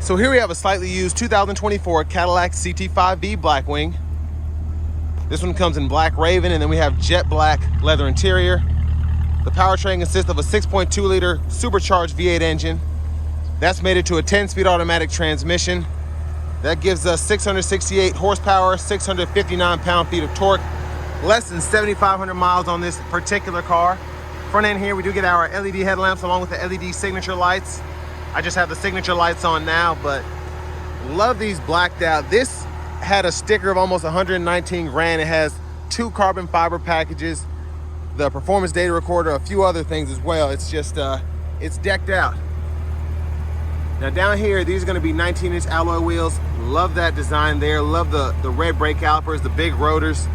So here we have a slightly used 2024 Cadillac CT5-V Blackwing. This one comes in black raven, and then we have jet black leather interior. The powertrain consists of a 6.2 liter supercharged V8 engine. That's mated to a 10-speed automatic transmission. That gives us 668 horsepower, 659 pound-feet of torque, less than 7,500 miles on this particular car. Front end here, we do get our LED headlamps along with the LED signature lights. I just have the signature lights on now, but love these blacked out. This had a sticker of almost 119 grand. It has 2 carbon fiber packages, the performance data recorder, a few other things as well. It's just, it's decked out. Now down here, these are gonna be 19-inch alloy wheels. Love that design there. Love the red brake calipers, the big rotors.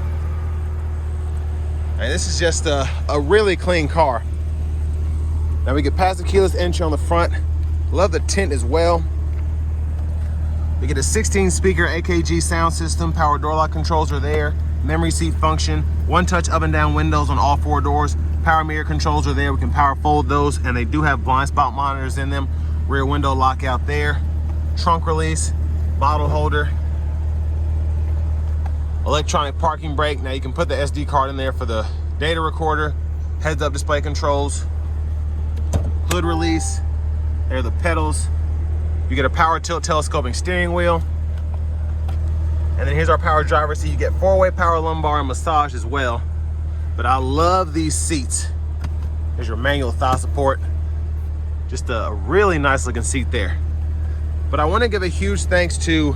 And this is just a really clean car. Now we get passive keyless entry on the front. Love the tint as well. We get a 16-speaker AKG sound system. Power door lock controls are there. Memory seat function. One-touch up and down windows on all 4 doors. Power mirror controls are there. We can power fold those, and they do have blind spot monitors in them. Rear window lockout there. Trunk release, bottle holder. Electronic parking brake. Now you can put the SD card in there for the data recorder. Heads-up display controls. Hood release. There are the pedals. You get a power tilt telescoping steering wheel. And then here's our power driver seat. You get 4-way power lumbar and massage as well. But I love these seats. There's your manual thigh support. Just a really nice looking seat there. But I want to give a huge thanks to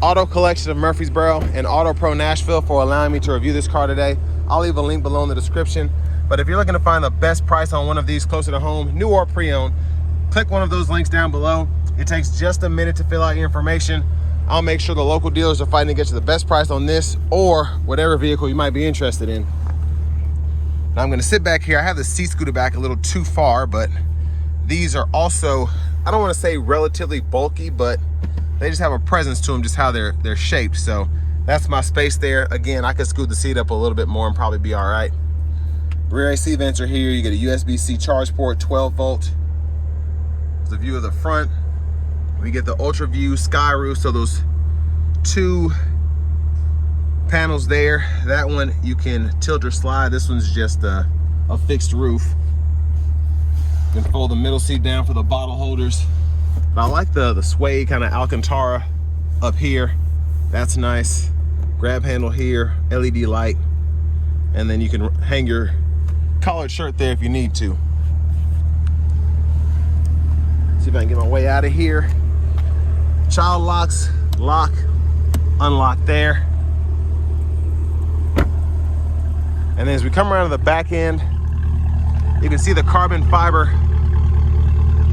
Auto Collection of Murfreesboro and Auto Pro Nashville for allowing me to review this car today. I'll leave a link below in the description. But if you're looking to find the best price on one of these closer to home, new or pre-owned, click one of those links down below. It takes just a minute to fill out your information. I'll make sure the local dealers are fighting to get you the best price on this or whatever vehicle you might be interested in. Now I'm gonna sit back here. I have the seat scooted back a little too far, but these are also, I don't wanna say relatively bulky, but they just have a presence to them, just how they're shaped. So that's my space there. Again, I could scoot the seat up a little bit more and probably be all right. Rear AC vents are here. You get a USB-C charge port, 12 volt. The view of the front. We get the ultra view sky roof, so those 2 panels there. That one you can tilt or slide. This one's just a fixed roof. You can fold the middle seat down for the bottle holders. But I like the suede kind of Alcantara up here. That's nice. Grab handle here, LED light, and then you can hang your collared shirt there if you need to. See if I can get my way out of here. Child locks, lock, unlock there. And then as we come around to the back end, you can see the carbon fiber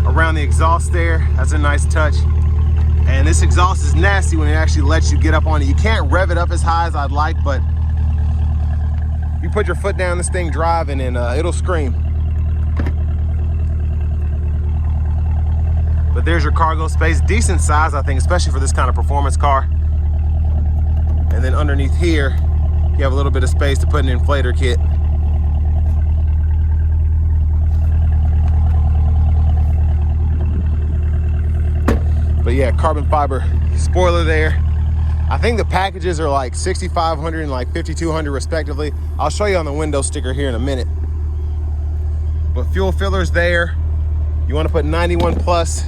around the exhaust there. That's a nice touch. And this exhaust is nasty when it actually lets you get up on it. You can't rev it up as high as I'd like, but you put your foot down this thing driving and it'll scream. But there's your cargo space, decent size, I think, especially for this kind of performance car. And then underneath here, you have a little bit of space to put an inflator kit. But yeah, carbon fiber spoiler there. I think the packages are like 6,500 and like 5,200 respectively. I'll show you on the window sticker here in a minute. But fuel fillers there. You want to put 91 plus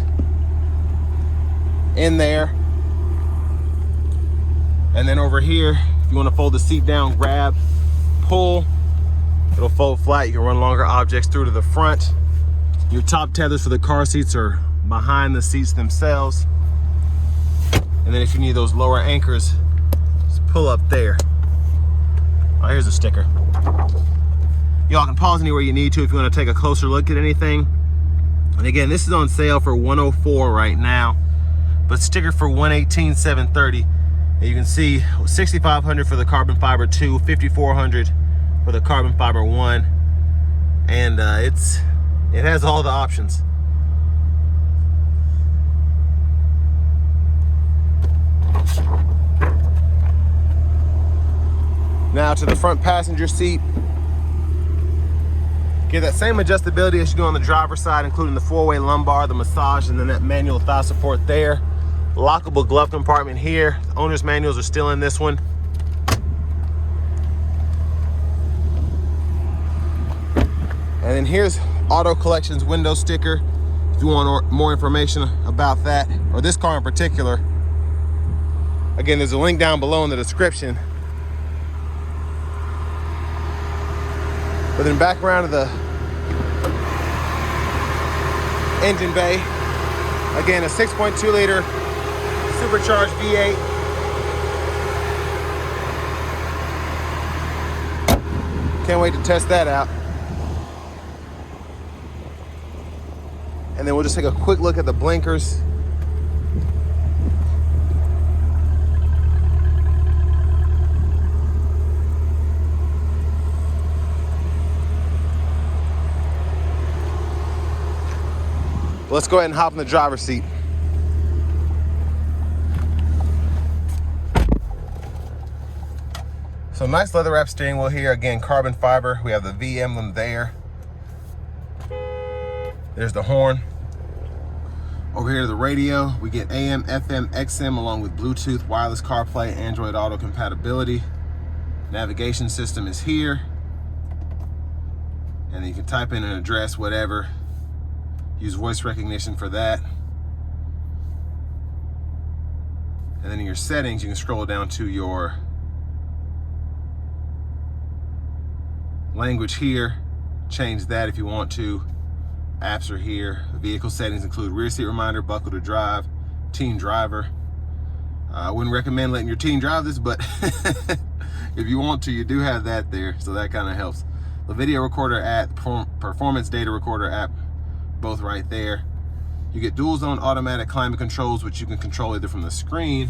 in there. And then over here, if you want to fold the seat down, grab, pull, it'll fold flat. You can run longer objects through to the front. Your top tethers for the car seats are behind the seats themselves. And then if you need those lower anchors, just pull up there. Oh, here's a sticker. Y'all can pause anywhere you need to if you want to take a closer look at anything. And again, this is on sale for $104 right now, but sticker for $118,730. And you can see $6,500 for the carbon fiber 2, $5,400 for the carbon fiber 1, and it has all the options. Now to the front passenger seat. Get that same adjustability as you do on the driver's side, including the 4-way lumbar, the massage, and then that manual thigh support there. Lockable glove compartment here. The owner's manuals are still in this one. And then here's Auto Collections window sticker. If you want more information about that, or this car in particular, again, there's a link down below in the description. But then back around to the engine bay. Again, a 6.2 liter supercharged V8. Can't wait to test that out. And then we'll just take a quick look at the blinkers. Let's go ahead and hop in the driver's seat. So nice leather wrap steering wheel here. Again, carbon fiber. We have the V emblem there. There's the horn. Over here, the radio. We get AM, FM, XM, along with Bluetooth, wireless CarPlay, Android Auto compatibility. Navigation system is here. And then you can type in an address, whatever. Use voice recognition for that. And then in your settings, you can scroll down to your language here. Change that if you want to. Apps are here. Vehicle settings include rear seat reminder, buckle to drive, teen driver. I wouldn't recommend letting your teen drive this, but if you want to, you do have that there, so that kind of helps. The video recorder app, performance data recorder app, both right there. You get dual zone automatic climate controls, which you can control either from the screen,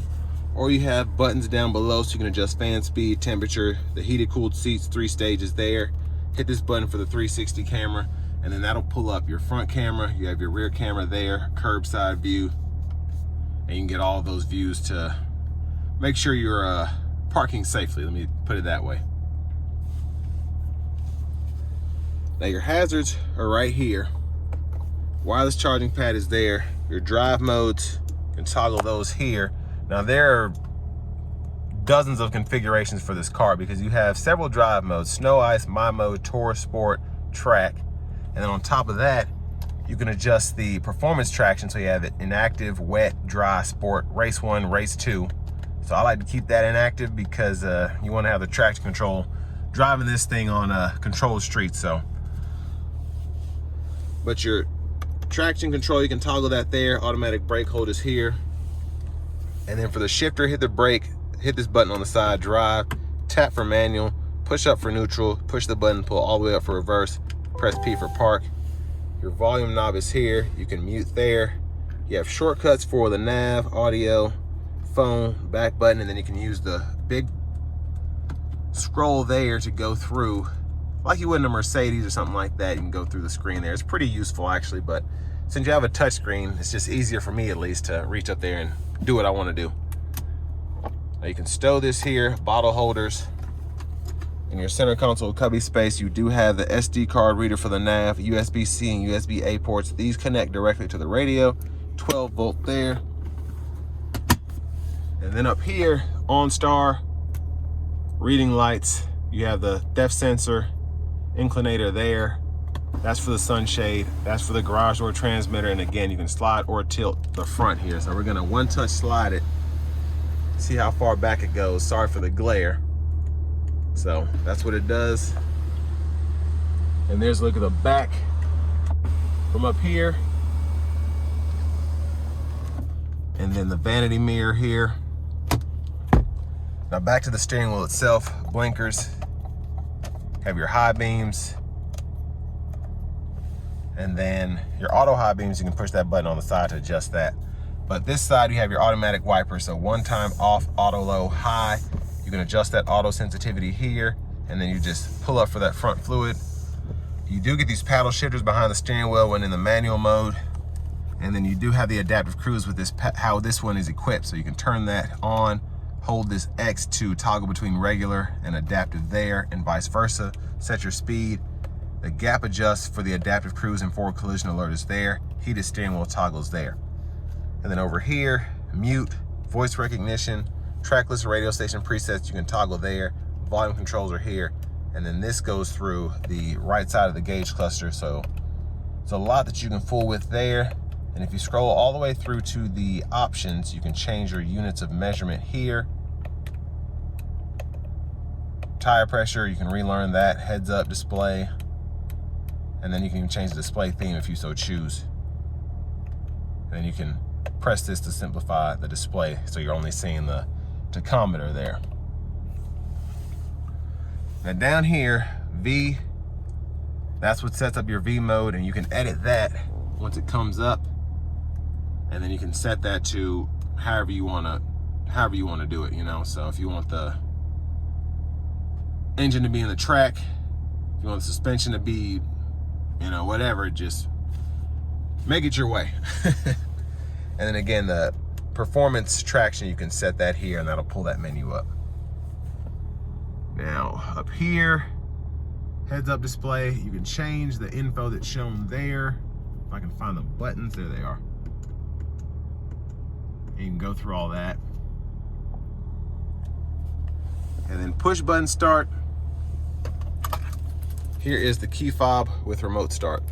or you have buttons down below so you can adjust fan speed, temperature, the heated cooled seats, 3 stages there. Hit this button for the 360 camera, and then that'll pull up your front camera. You have your rear camera there, curbside view, and you can get all of those views to make sure you're parking safely. Let me put it that way. Now your hazards are right here. Wireless charging pad is there. Your drive modes, you can toggle those here. Now there are dozens of configurations for this car because you have several drive modes: snow, ice, my mode, tour, sport, track. And then on top of that, you can adjust the performance traction. So you have it inactive, wet, dry, sport, race 1, race 2. So I like to keep that inactive because you want to have the traction control driving this thing on a controlled street. So, but your traction control, you can toggle that there. Automatic brake hold is here. And then for the shifter, hit the brake, hit this button on the side, drive, tap for manual, push up for neutral, push the button, pull all the way up for reverse, press P for park. Your volume knob is here. You can mute there. You have shortcuts for the nav, audio, phone, back button, and then you can use the big scroll there to go through, like you would in a Mercedes or something like that. You can go through the screen there. It's pretty useful actually, but since you have a touch screen, it's just easier for me at least to reach up there and do what I want to do. Now you can stow this here, bottle holders. In your center console cubby space, you do have the SD card reader for the nav, USB-C and USB-A ports. These connect directly to the radio, 12 volt there. And then up here, OnStar, reading lights. You have the depth sensor, inclinator there. That's for the sunshade. That's for the garage door transmitter. And again, you can slide or tilt the front here. So we're gonna one-touch slide it. See how far back it goes. Sorry for the glare. So that's what it does. And there's a look at the back from up here. And then the vanity mirror here. Now back to the steering wheel itself, blinkers, have your high beams, and then your auto high beams, you can push that button on the side to adjust that. But this side, you have your automatic wiper, so one time off, auto low, high. You can adjust that auto sensitivity here, and then you just pull up for that front fluid. You do get these paddle shifters behind the steering wheel when in the manual mode. And then you do have the adaptive cruise with this, how this one is equipped. So you can turn that on, hold this X to toggle between regular and adaptive there, and vice versa. Set your speed. The gap adjusts for the adaptive cruise and forward collision alert is there. Heated steering wheel toggles there. And then over here, mute, voice recognition, trackless radio station presets, you can toggle there. Volume controls are here. And then this goes through the right side of the gauge cluster. So there's a lot that you can fool with there. And if you scroll all the way through to the options, you can change your units of measurement here. Tire pressure, you can relearn that, heads up display. And then you can change the display theme if you so choose. And then you can press this to simplify the display so you're only seeing the tachometer there. Now down here, V, that's what sets up your V mode, and you can edit that once it comes up. And then you can set that to however you wanna do it, you know? So if you want the engine to be in the track, if you want the suspension to be, you know, whatever, just make it your way. And then again, the performance traction, you can set that here and that'll pull that menu up. Now up here, heads up display, you can change the info that's shown there. If I can find the buttons, there they are. You can go through all that. And then push button start. Here is the key fob with remote start.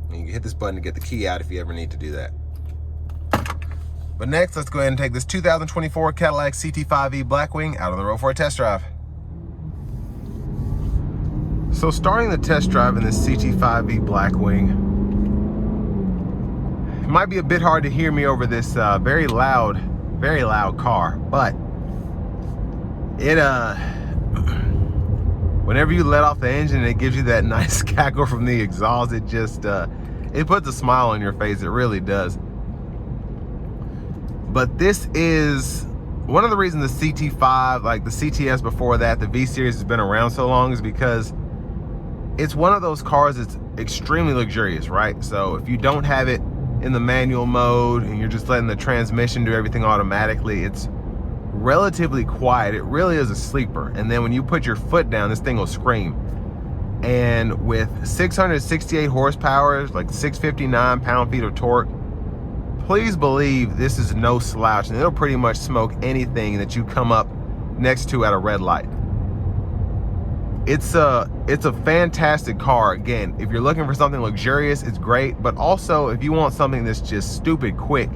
And you can hit this button to get the key out if you ever need to do that. But next, let's go ahead and take this 2024 Cadillac CT5-V Blackwing out on the road for a test drive. So starting the test drive in this CT5-V Blackwing, it might be a bit hard to hear me over this very loud car, but it whenever you let off the engine, it gives you that nice cackle from the exhaust. It just it puts a smile on your face. It really does. But this is one of the reasons the CT5, like the CTS before that, the V series has been around so long, is because it's one of those cars that's extremely luxurious, right? So if you don't have it in the manual mode and you're just letting the transmission do everything automatically, it's relatively quiet. It really is a sleeper. And then when you put your foot down, this thing will scream. And with 668 horsepower, like 659 pound-feet of torque, please believe this is no slouch, and it'll pretty much smoke anything that you come up next to at a red light. It's a fantastic car. Again, if you're looking for something luxurious, it's great, but also if you want something that's just stupid quick,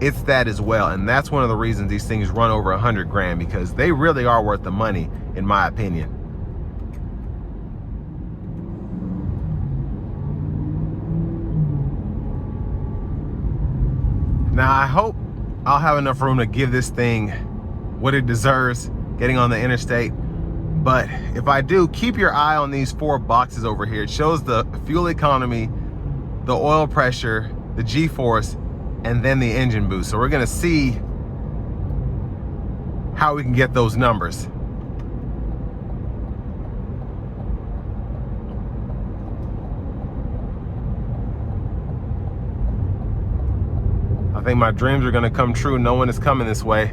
it's that as well. And that's one of the reasons these things run over 100 grand, because they really are worth the money, in my opinion. Now, I hope I'll have enough room to give this thing what it deserves getting on the interstate. But if I do, keep your eye on these 4 boxes over here. It shows the fuel economy, the oil pressure, the G-force, and then the engine boost. So we're gonna see how we can get those numbers. I think my dreams are gonna come true. No one is coming this way.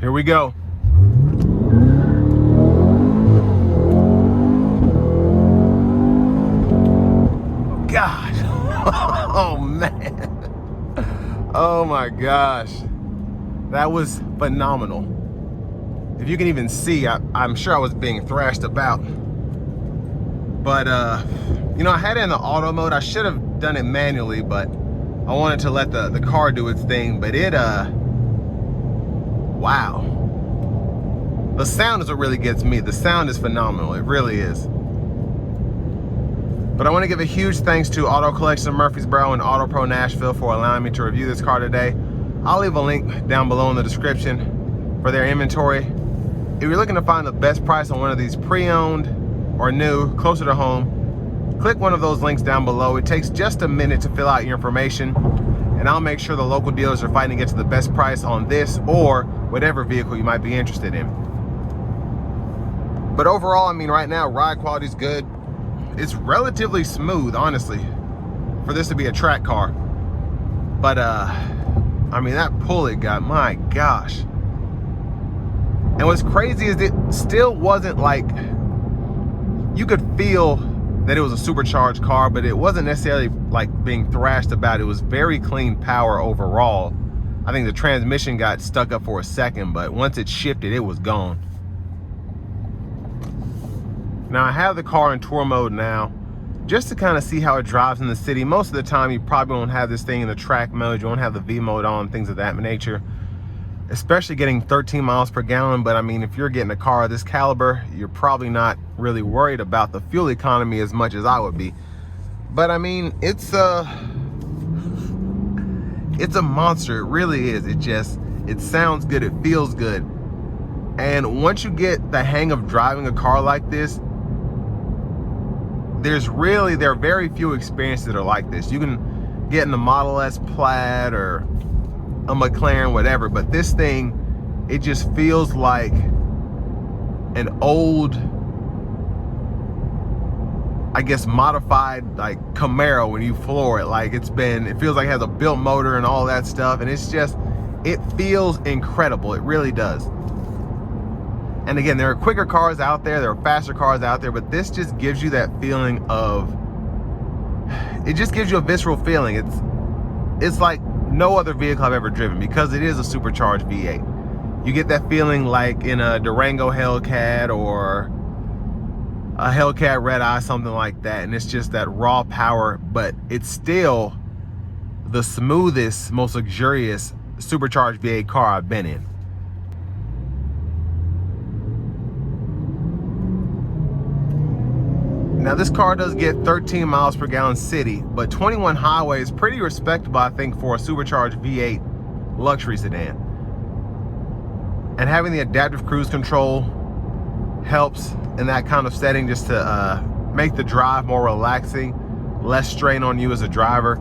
Here we go. God. Oh man. Oh my gosh. That was phenomenal. If you can even see, I'm sure I was being thrashed about. But you know, I had it in the auto mode. I should have done it manually, but I wanted to let the car do its thing. But it wow. The sound is what really gets me. The sound is phenomenal. It really is. But I want to give a huge thanks to Auto Collection of Murfreesboro and Auto Pro Nashville for allowing me to review this car today. I'll leave a link down below in the description for their inventory. If you're looking to find the best price on one of these pre-owned or new, closer to home, click one of those links down below. It takes just a minute to fill out your information, and I'll make sure the local dealers are fighting to get to the best price on this or whatever vehicle you might be interested in. But overall, I mean, right now, ride quality is good. It's relatively smooth, honestly, for this to be a track car. But I mean, that pull it got, my gosh. And what's crazy is it still wasn't like, you could feel that it was a supercharged car, but it wasn't necessarily like being thrashed about. It was very clean power overall. I think the transmission got stuck up for a second, but once it shifted, it was gone. Now I have the car in tour mode now, just to kind of see how it drives in the city. Most of the time, you probably won't have this thing in the track mode. You won't have the V mode on, things of that nature. Especially getting 13 miles per gallon. But I mean, if you're getting a car of this caliber, you're probably not really worried about the fuel economy as much as I would be. But I mean, it's a monster. It really is. It sounds good. It feels good. And once you get the hang of driving a car like this, there are very few experiences that are like this. You can get in the Model S Plaid or a McLaren, whatever, but this thing, it just feels like an old, I guess, modified like Camaro when you floor it. Like it feels like it has a built motor and all that stuff, and it feels incredible. It really does. And again, there are quicker cars out there, there are faster cars out there, but this just gives you that feeling of, it just gives you a visceral feeling. It's like no other vehicle I've ever driven, because it is a supercharged V8. You get that feeling like in a Durango Hellcat or a Hellcat Red Eye, something like that. And it's just that raw power, but it's still the smoothest, most luxurious supercharged V8 car I've been in. Now this car does get 13 miles per gallon city, but 21 highway is pretty respectable, I think, for a supercharged V8 luxury sedan. And having the adaptive cruise control helps in that kind of setting, just to make the drive more relaxing, less strain on you as a driver.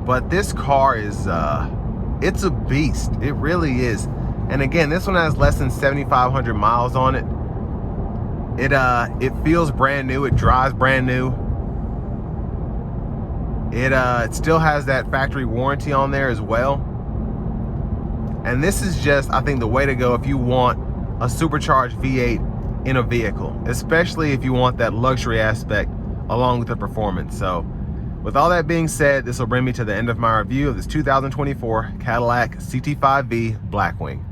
But this car is, it's a beast. It really is. And again, this one has less than 7,500 miles on it. It feels brand new. It drives brand new. It still has that factory warranty on there as well. And this is just, I think, the way to go if you want a supercharged V8 in a vehicle, especially if you want that luxury aspect along with the performance. So with all that being said, this will bring me to the end of my review of this 2024 Cadillac CT5-V Blackwing.